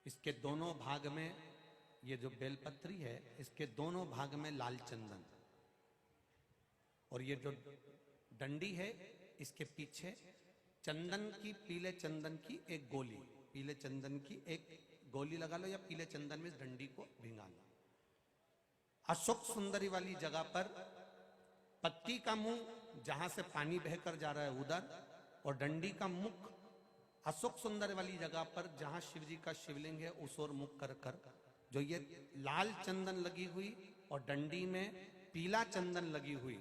इसके दोनों भाग में, ये जो बेलपत्री है इसके दोनों भाग में लाल चंदन, और ये जो डंडी है इसके पीछे चंदन की, पीले चंदन की एक गोली, पीले चंदन की एक गोली लगा लो या पीले चंदन में इस डंडी को भिंगा लो। अशोक सुंदरी वाली जगह पर पत्ती का मुंह जहां से पानी बहकर जा रहा है उधर, और डंडी का मुख अशोक सुंदर वाली जगह पर जहां शिव जी का शिवलिंग है उस ओर मुख कर कर, जो ये लाल चंदन लगी हुई और डंडी में पीला चंदन लगी हुई,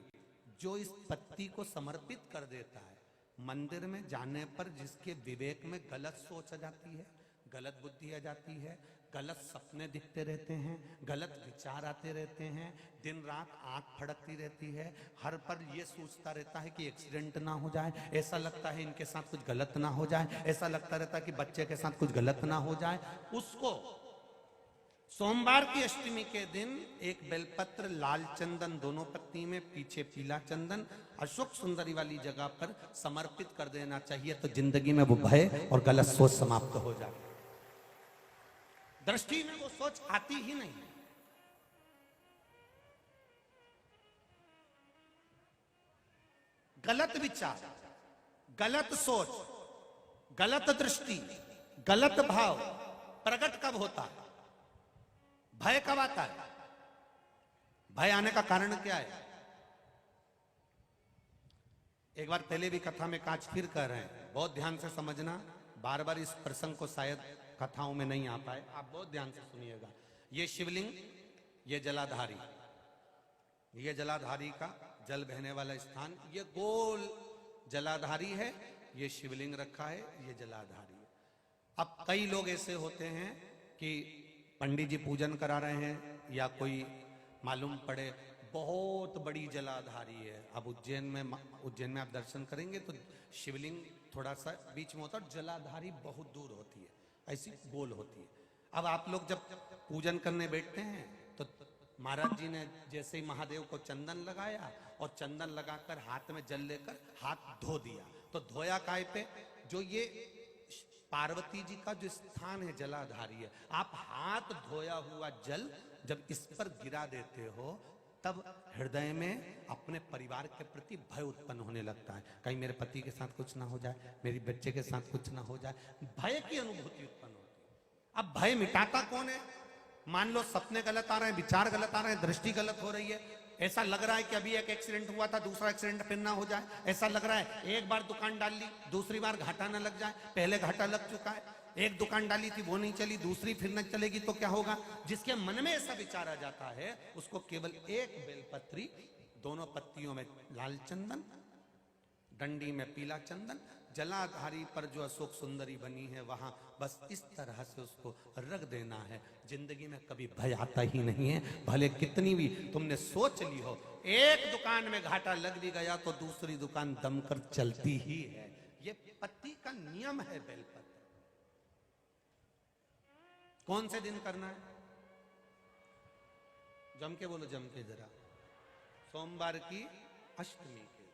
जो इस पत्ती को समर्पित कर देता है, मंदिर में जाने पर जिसके विवेक में गलत सोच आ जाती है, गलत बुद्धि आ जाती है, गलत सपने दिखते रहते हैं, गलत विचार आते रहते हैं, दिन रात आंख फड़कती रहती है, हर पर ये सोचता रहता है कि एक्सीडेंट ना हो जाए, ऐसा लगता है इनके साथ कुछ गलत ना हो जाए, ऐसा लगता रहता है कि बच्चे के साथ कुछ गलत ना हो जाए, उसको सोमवार की अष्टमी के दिन एक बेलपत्र, लाल चंदन दोनों पत्नी में, पीछे पीला चंदन अशोक सुंदरी वाली जगह पर समर्पित कर देना चाहिए, तो जिंदगी में वो भय और गलत सोच समाप्त हो जाए। दृष्टि में वो सोच आती ही नहीं। गलत विचार, गलत सोच, गलत दृष्टि, गलत भाव प्रकट कब होता है? भय कब आता है? भय आने का कारण क्या है? एक बार पहले भी कथा में कांच फिर कह रहे हैं, बहुत ध्यान से समझना, बार बार इस प्रसंग को शायद कथाओं में नहीं आ पाए, आप बहुत ध्यान से सुनिएगा। ये शिवलिंग, ये जलाधारी, ये जलाधारी का जल बहने वाला स्थान, ये गोल जलाधारी है, ये शिवलिंग रखा है, ये जलाधारी है। अब कई लोग ऐसे होते हैं कि पंडित जी पूजन करा रहे हैं या कोई मालूम पड़े बहुत बड़ी जलाधारी है। अब उज्जैन में आप दर्शन करेंगे तो शिवलिंग थोड़ा सा बीच में होता है और जलाधारी बहुत दूर होती है, ऐसी गोल होती है। अब आप लोग जब पूजन करने बैठते हैं तो महाराज जी ने जैसे ही महादेव को चंदन लगाया और चंदन लगाकर हाथ में जल लेकर हाथ धो दिया, तो धोया काय पे? जो ये पार्वती जी का जो स्थान है जलाधारी है, आप हाथ धोया हुआ जल जब इस पर गिरा देते हो तब हृदय में अपने परिवार के प्रति भय उत्पन्न होने लगता है। कहीं मेरे पति के साथ कुछ ना हो जाए, मेरी बच्चे के साथ कुछ ना हो जाए, भय की अनुभूति उत्पन्न होती है। अब भय मिटाता कौन है? मान लो सपने गलत आ रहे हैं, विचार गलत आ रहे हैं, दृष्टि गलत हो रही है, ऐसा लग रहा है कि अभी एक एक्सीडेंट हुआ था, दूसरा एक्सीडेंट फिर ना हो जाए, ऐसा लग रहा है एक बार दुकान डाल ली, दूसरी बार घाटा ना लग जाए, पहले घाटा लग चुका है, एक दुकान डाली थी वो नहीं चली, दूसरी फिर न चलेगी तो क्या होगा? जिसके मन में ऐसा विचार आ जाता है उसको केवल एक बेलपत्री, दोनों पत्तियों में लाल चंदन, डंडी में पीला चंदन, जलाधारी पर जो अशोक सुंदरी बनी है वहां बस इस तरह से उसको रख देना है। जिंदगी में कभी भय आता ही नहीं है, भले कितनी भी तुमने सोच ली हो। एक दुकान में घाटा लग भी गया तो दूसरी दुकान दमकर चलती ही है। ये पत्ती का नियम है बेलपत्र। कौन से दिन करना है? जम के बोलो, जम के जरा। सोमवार की अष्टमी के।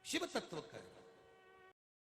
शिव तत्व का